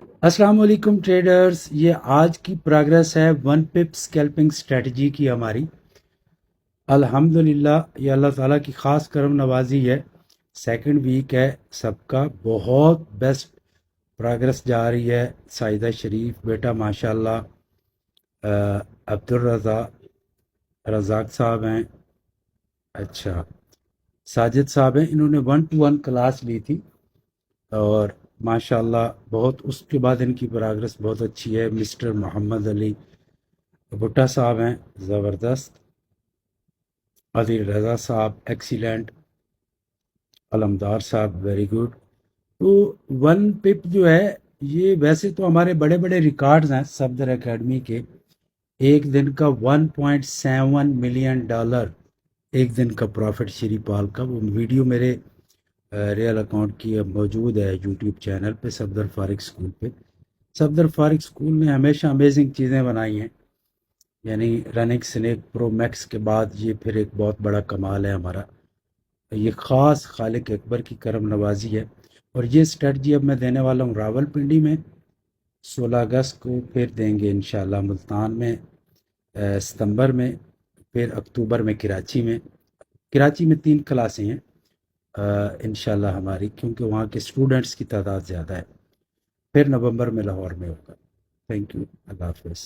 السلام علیکم ٹریڈرز، یہ آج کی پروگرس ہے ون پپ اسکیلپنگ اسٹریٹجی کی ہماری. الحمدللہ یہ اللہ تعالیٰ کی خاص کرم نوازی ہے. سیکنڈ ویک ہے سب کا، بہت بیسٹ پروگرس جا رہی ہے. سائدہ شریف بیٹا ماشاءاللہ، رزاق صاحب ہیں، اچھا ساجد صاحب ہیں، انہوں نے 1-to-1 کلاس لی تھی اور ماشاءاللہ بہت، اس کے بعد ان کی پروگرس بہت اچھی ہے. مسٹر محمد علی بھٹا صاحب ہیں زبردست، علی رضا صاحب ایکسیلنٹ، علمدار صاحب ویری گڈ. تو ون پپ جو ہے یہ ویسے تو ہمارے بڑے بڑے ریکارڈز ہیں صفدر اکیڈمی کے. ایک دن کا $1.7 ملین ایک دن کا پروفٹ شری پال کا. وہ ویڈیو میرے ریئل اکاؤنٹ کی اب موجود ہے یوٹیوب چینل پہ، صفدر فارغ سکول پہ. صفدر فارغ سکول نے ہمیشہ امیزنگ چیزیں بنائی ہیں، یعنی رننگ سنیک پرو میکس کے بعد یہ پھر ایک بہت بڑا کمال ہے ہمارا. یہ خاص خالق اکبر کی کرم نوازی ہے. اور یہ اسٹریٹجی اب میں دینے والا ہوں راول پنڈی میں 16 اگست کو، پھر دیں گے انشاءاللہ ملتان میں ستمبر میں، پھر اکتوبر میں کراچی میں. کراچی میں 3 کلاسیں ہیں انشاءاللہ ہماری، کیونکہ وہاں کے اسٹوڈنٹس کی تعداد زیادہ ہے. پھر نومبر میں لاہور میں ہوگا. تھینک یو، اللہ حافظ.